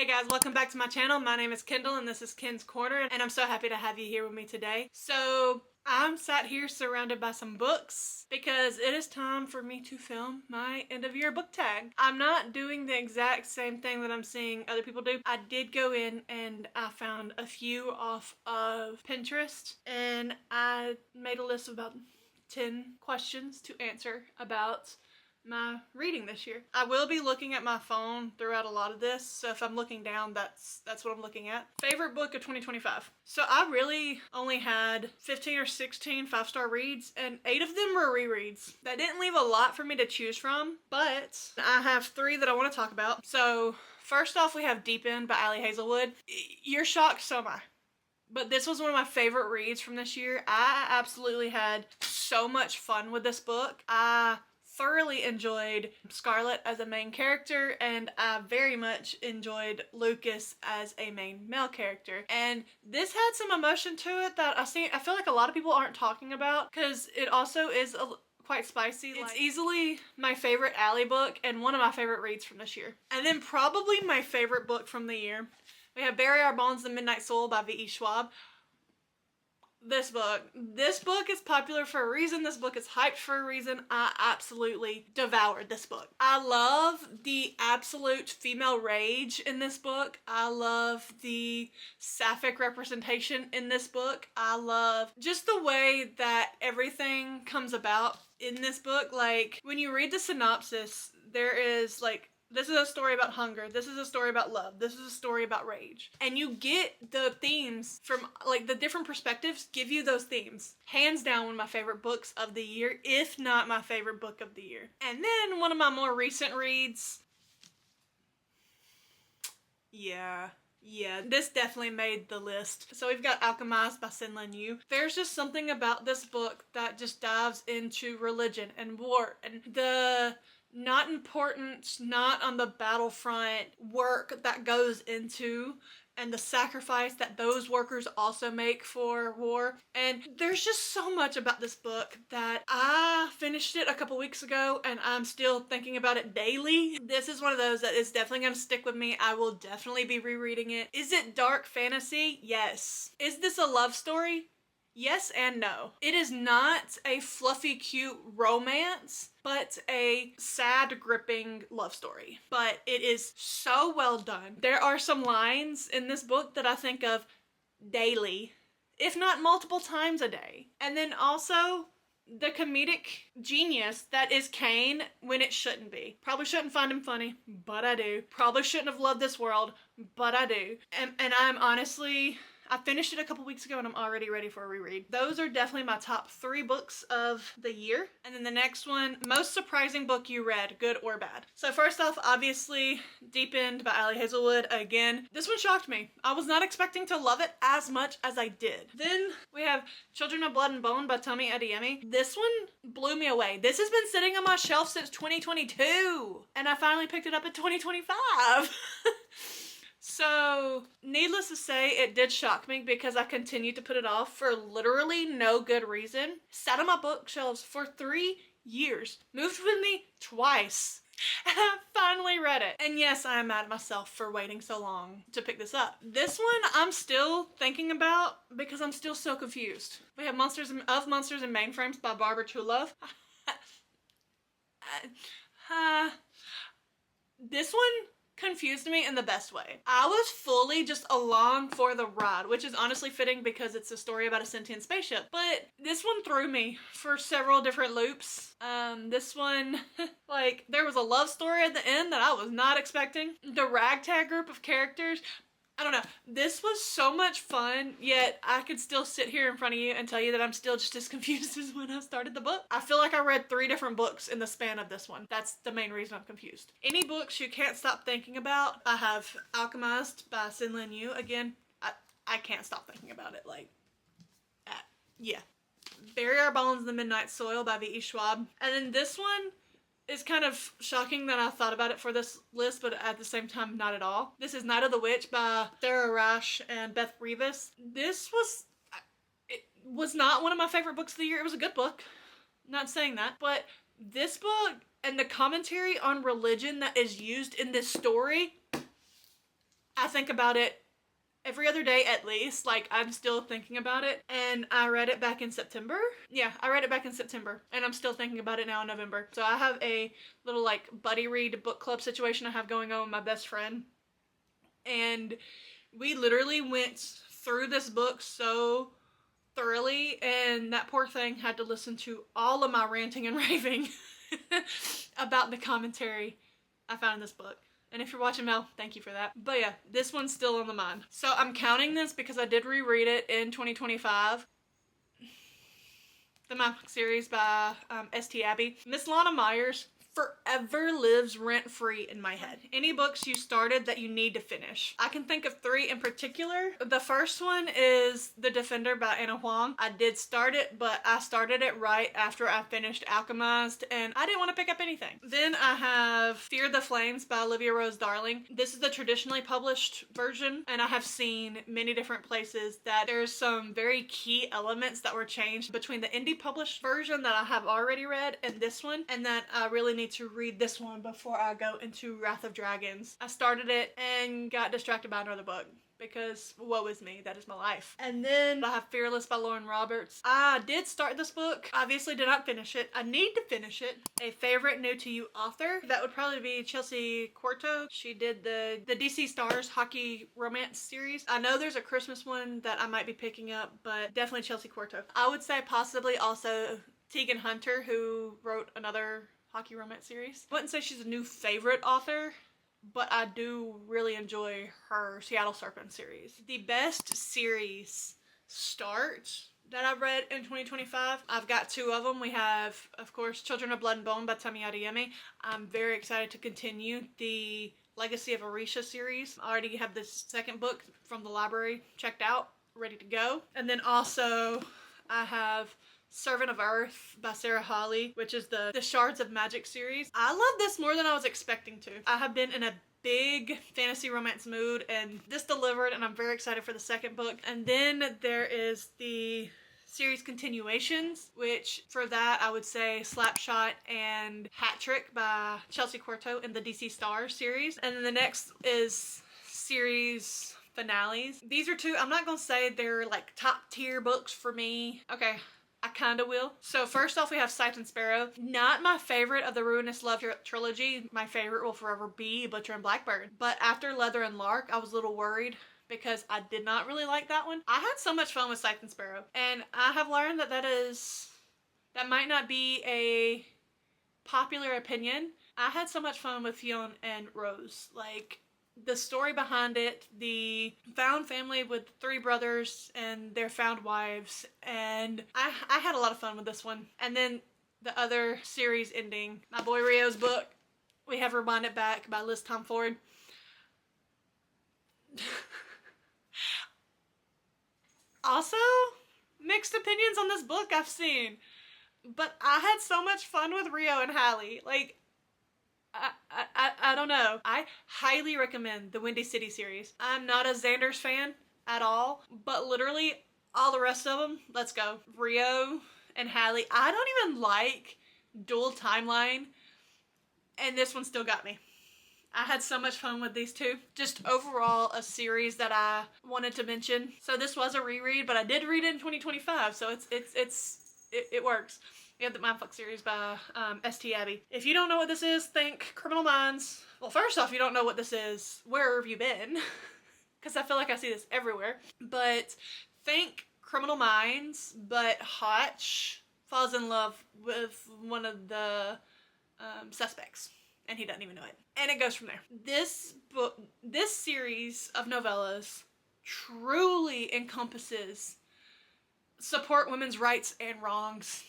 Hey guys, welcome back to my channel. My name is Kendall and this is Ken's Corner, and I'm so happy to have you here with me today. So I'm sat here surrounded by some books because it is time for me to film my end of year book tag. I'm not doing the exact same thing that I'm seeing other people do. I did go in and I found a few off of Pinterest and I made a list of about 10 questions to answer about my reading this year. I will be looking at my phone throughout a lot of this, so if I'm looking down, that's what I'm looking at. Favorite book of 2025. So I really only had 15 or 16 5-star reads, and 8 of them were rereads. That didn't leave a lot for me to choose from, but I have 3 that I want to talk about. So first off, we have Deep End by Ali Hazelwood. You're shocked, so am I. But this was one of my favorite reads from this year. I absolutely had so much fun with this book. I thoroughly enjoyed Scarlett as a main character, and I very much enjoyed Lucas as a main male character. And this had some emotion to it that I feel like a lot of people aren't talking about, because it also is quite spicy. It's easily my favorite Ali book and one of my favorite reads from this year. And then probably my favorite book from the year, we have Bury Our Bones in the Midnight Soil by V.E. Schwab. This book is popular for a reason. This book is hyped for a reason. I absolutely devoured this book. I love the absolute female rage in this book. I love the sapphic representation in this book. I love just the way that everything comes about in this book. Like, when you read the synopsis, there is like, this is a story about hunger. This is a story about love. This is a story about rage. And you get the themes from, like, the different perspectives give you those themes. Hands down, one of my favorite books of the year, if not my favorite book of the year. And then one of my more recent reads. Yeah, this definitely made the list. So we've got Alchemized by Sin-Lin Yu. There's just something about this book that just dives into religion and war and the not important, not on the battlefront work that goes into and the sacrifice that those workers also make for war. And there's just so much about this book that I finished it a couple weeks ago and I'm still thinking about it daily. This is one of those that is definitely going to stick with me. I will definitely be rereading it. Is it dark fantasy? Yes. Is this a love story? Yes and no. It is not a fluffy, cute romance, but a sad, gripping love story. But it is so well done. There are some lines in this book that I think of daily, if not multiple times a day. And then also the comedic genius that is Kane when it shouldn't be. Probably shouldn't find him funny, but I do. Probably shouldn't have loved this world, but I do. And I'm honestly, I finished it a couple weeks ago and I'm already ready for a reread. Those are definitely my top 3 books of the year. And then the next one, most surprising book you read, good or bad. So first off, obviously, Deep End by Ali Hazelwood. Again, this one shocked me. I was not expecting to love it as much as I did. Then we have Children of Blood and Bone by Tomi Adeyemi. This one blew me away. This has been sitting on my shelf since 2022 and I finally picked it up in 2025. So, needless to say, it did shock me because I continued to put it off for literally no good reason. Sat on my bookshelves for 3 years. Moved with me twice. And I finally read it. And yes, I am mad at myself for waiting so long to pick this up. This one I'm still thinking about because I'm still so confused. We have Monsters and Mainframes by Barbara Truelove. This one confused me in the best way. I was fully just along for the ride, which is honestly fitting because it's a story about a sentient spaceship. But this one threw me for several different loops. This one, like, there was a love story at the end that I was not expecting. The ragtag group of characters, I don't know. This was so much fun, yet I could still sit here in front of you and tell you that I'm still just as confused as when I started the book. I feel like I read 3 different books in the span of this one. That's the main reason I'm confused. Any books you can't stop thinking about, I have Alchemized by Sin-Lin Yu. Again, I can't stop thinking about it. Like, yeah. Bury Our Bones in the Midnight Soil by V.E. Schwab. And then this one is kind of shocking that I thought about it for this list, but at the same time, not at all. This is Night of the Witch by Sarah Rash and Beth Rivas. It was not one of my favorite books of the year. It was a good book. Not saying that, but this book and the commentary on religion that is used in this story, think about it every other day at least. Like, I'm still thinking about it. And I read it back in September. Yeah, I read it back in September. And I'm still thinking about it now in November. So I have a little like buddy read book club situation I have going on with my best friend. And we literally went through this book so thoroughly. And that poor thing had to listen to all of my ranting and raving about the commentary I found in this book. And if you're watching, Mel, thank you for that. But yeah, this one's still on the mind. So I'm counting this because I did reread it in 2025. The Mindfuck series by S.T. Abbey. Miss Lana Myers forever lives rent-free in my head. Any books you started that you need to finish. I can think of 3 in particular. The first one is The Defender by Anna Huang. I did start it, but I started it right after I finished Alchemized, and I didn't want to pick up anything. Then I have Fear the Flames by Olivia Rose Darling. This is the traditionally published version, and I have seen many different places that there's some very key elements that were changed between the indie published version that I have already read and this one, and that I really need to read this one before I go into Wrath of Dragons. I started it and got distracted by another book because woe is me, that is my life. And then I have Fearless by Lauren Roberts. I did start this book, obviously did not finish it. I need to finish it. A favorite new to you author, that would probably be Chelsea Quarto. She did the DC Stars hockey romance series. I know there's a Christmas one that I might be picking up, but definitely Chelsea Quarto. I would say possibly also Tegan Hunter, who wrote another hockey romance series. I wouldn't say she's a new favorite author, but I do really enjoy her Seattle Serpent series. The best series start that I've read in 2025, I've got 2 of them. We have, of course, Children of Blood and Bone by Tami Adeyemi. I'm very excited to continue the Legacy of Orisha series. I already have the second book from the library checked out, ready to go. And then also I have Servant of Earth by Sarah Hawley, which is the Shards of Magic series. I love this more than I was expecting to. I have been in a big fantasy romance mood, and this delivered, and I'm very excited for the second book. And then there is the series continuations, which for that I would say Slapshot and Hat Trick by Chelsea Quarto in the DC Stars series. And then the next is series finales. These are 2, I'm not gonna say they're like top tier books for me. Okay, I kinda will. So first off, we have Scythe and Sparrow. Not my favorite of the Ruinous Love trilogy. My favorite will forever be Butcher and Blackbird. But after Leather and Lark, I was a little worried because I did not really like that one. I had so much fun with Scythe and Sparrow. And I have learned that that might not be a popular opinion. I had so much fun with Fionn and Rose. Like, the story behind it, the found family with 3 brothers and their found wives, and I had a lot of fun with this one. And then the other series ending, my boy Rio's book, We Have Rewind It Back by Liz Tom Ford. Also, mixed opinions on this book I've seen, but I had so much fun with Rio and Hallie. Like, I don't know. I highly recommend the Windy City series. I'm not a Xander's fan at all, but literally all the rest of them, let's go. Rio and Hallie. I don't even like dual timeline, and this one still got me. I had so much fun with these 2. Just overall a series that I wanted to mention. So this was a reread, but I did read it in 2025, so it works. We have the Mindfuck series by S.T. Abbey. If you don't know what this is, think Criminal Minds. Well, first off, you don't know what this is, where have you been? Because I feel like I see this everywhere. But think Criminal Minds, but Hotch falls in love with one of the suspects, and he doesn't even know it. And it goes from there. This series of novellas truly encompasses support women's rights and wrongs.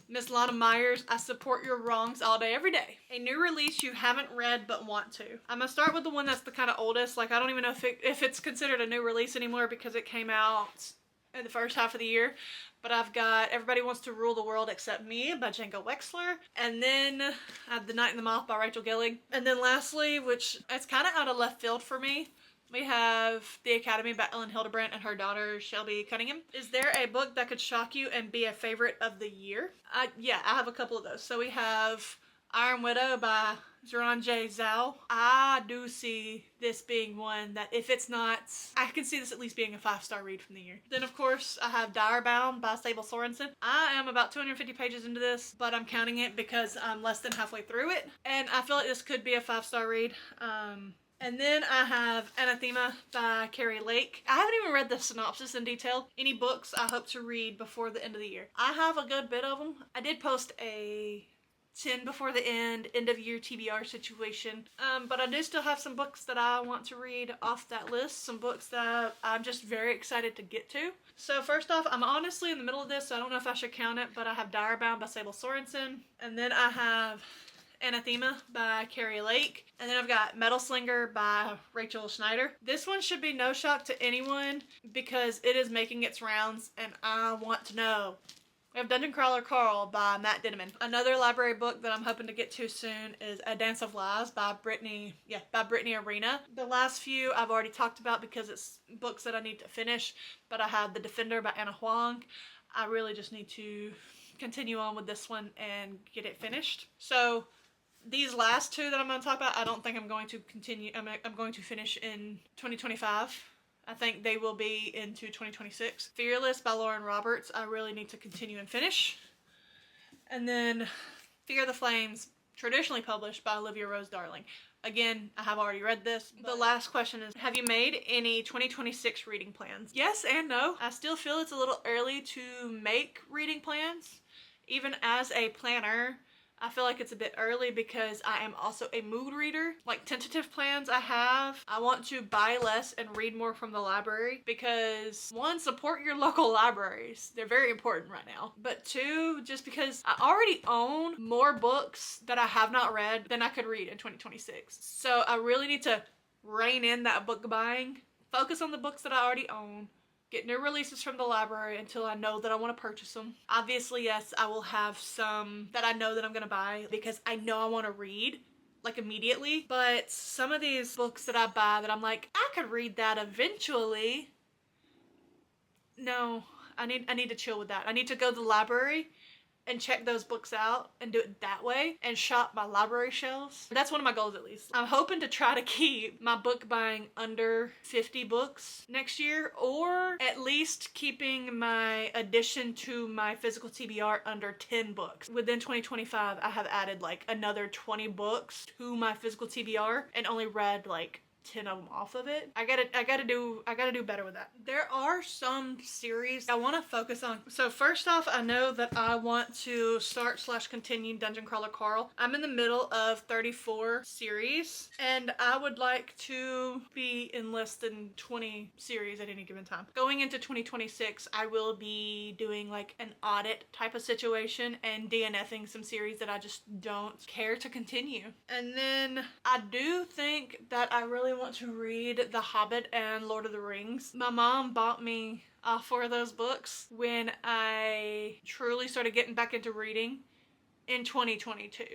Miss Lana Myers, I support your wrongs all day, every day. A new release you haven't read but want to. I'm gonna start with the one that's the kind of oldest. Like, I don't even know if it's considered a new release anymore because it came out in the first half of the year. But I've got Everybody Wants to Rule the World Except Me by Django Wexler. And then I have The Night and the Moth by Rachel Gillig. And then lastly, which it's kind of out of left field for me, we have The Academy by Ellen Hildebrandt and her daughter Shelby Cunningham. Is there a book that could shock you and be a favorite of the year? Yeah, I have a couple of those. So we have Iron Widow by Zhuang J. Zhao. I do see this being one that if it's not, I can see this at least being a 5-star read from the year. Then of course I have Direbound by Sable Sorensen. I am about 250 pages into this, but I'm counting it because I'm less than halfway through it. And I feel like this could be a 5-star read. And then I have Anathema by Carrie Lake. I haven't even read the synopsis in detail. Any books I hope to read before the end of the year. I have a good bit of them. I did post a 10 before the end of year TBR situation. But I do still have some books that I want to read off that list. Some books that I'm just very excited to get to. So first off, I'm honestly in the middle of this, so I don't know if I should count it, but I have Direbound by Sable Sorensen. And then I have Anathema by Carrie Lake. And then I've got Metal Slinger by Rachel Schneider. This one should be no shock to anyone because it is making its rounds and I want to know. We have Dungeon Crawler Carl by Matt Dinneman. Another library book that I'm hoping to get to soon is A Dance of Lies by Brittany Arena. The last few I've already talked about because it's books that I need to finish, but I have The Defender by Anna Huang. I really just need to continue on with this one and get it finished. So these last two that I'm going to talk about, I don't think I'm going to continue. I'm going to finish in 2025. I think they will be into 2026. Fearless by Lauren Roberts, I really need to continue and finish. And then Fear the Flames, traditionally published by Olivia Rose Darling. Again, I have already read this. The last question is, have you made any 2026 reading plans? Yes and no. I still feel it's a little early to make reading plans. Even as a planner, I feel like it's a bit early because I am also a mood reader. Like tentative plans I want to buy less and read more from the library because one, support your local libraries. They're very important right now. But two, just because I already own more books that I have not read than I could read in 2026. So I really need to rein in that book buying, focus on the books that I already own, get new releases from the library until I know that I want to purchase them. Obviously, yes, I will have some that I know that I'm gonna buy because I know I want to read like immediately. But some of these books that I buy that I'm like, I could read that eventually. No, I need to chill with that. I need to go to the library and check those books out and do it that way and shop my library shelves. That's one of my goals at least. I'm hoping to try to keep my book buying under 50 books next year, or at least keeping my addition to my physical TBR under 10 books. Within 2025, I have added like another 20 books to my physical TBR and only read like 10 of them off of it. I gotta do better with that. There are some series I want to focus on. So first off, I know that I want to start/continue Dungeon Crawler Carl. I'm in the middle of 34 series and I would like to be in less than 20 series at any given time. Going into 2026, I will be doing like an audit type of situation and DNFing some series that I just don't care to continue. And then I do think that I really want to read The Hobbit and Lord of the Rings. My mom bought me all 4 of those books when I truly started getting back into reading in 2022.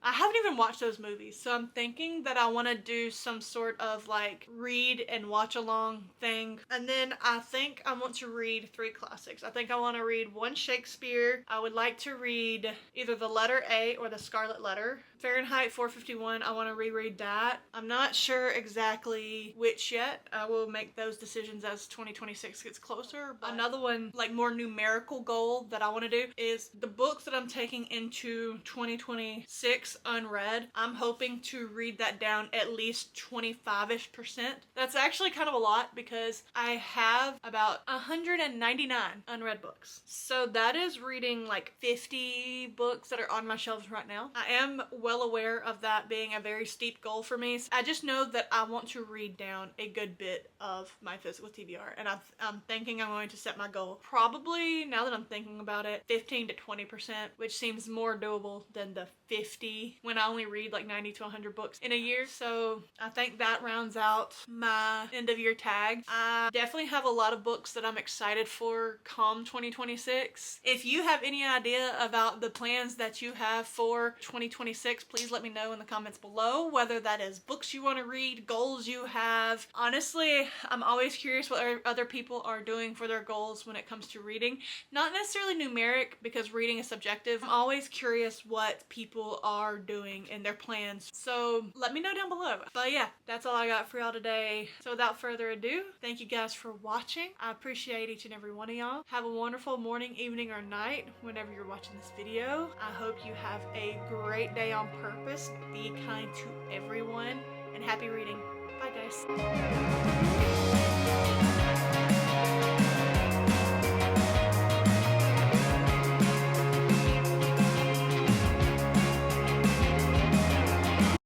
I haven't even watched those movies, so I'm thinking that I want to do some sort of like read and watch along thing. And then I think I want to read 3 classics. I think I want to read 1 Shakespeare. I would like to read either The Letter A or The Scarlet Letter. Fahrenheit 451, I want to reread that. I'm not sure exactly which yet. I will make those decisions as 2026 gets closer. Another one, like more numerical goal that I want to do is the books that I'm taking into 2026 unread. I'm hoping to read that down at least 25-ish%. That's actually kind of a lot because I have about 199 unread books. So that is reading like 50 books that are on my shelves right now. I am well aware of that being a very steep goal for me. I just know that I want to read down a good bit of my physical TBR, and I'm thinking I'm going to set my goal probably, now that I'm thinking about it, 15 to 20%, which seems more doable than the 50 when I only read like 90 to 100 books in a year. So I think that rounds out my end of year tag. I definitely have a lot of books that I'm excited for come 2026. If you have any idea about the plans that you have for 2026, please let me know in the comments below, whether that is books you want to read, goals you have. Honestly, I'm always curious what other people are doing for their goals when it comes to reading. Not necessarily numeric, because reading is subjective. I'm always curious what people are are doing and their plans. So let me know down below. But yeah, that's all I got for y'all today. So without further ado, thank you guys for watching. I appreciate each and every one of y'all. Have a wonderful morning, evening, or night whenever you're watching this video. I hope you have a great day on purpose. Be kind to everyone and happy reading. Bye guys.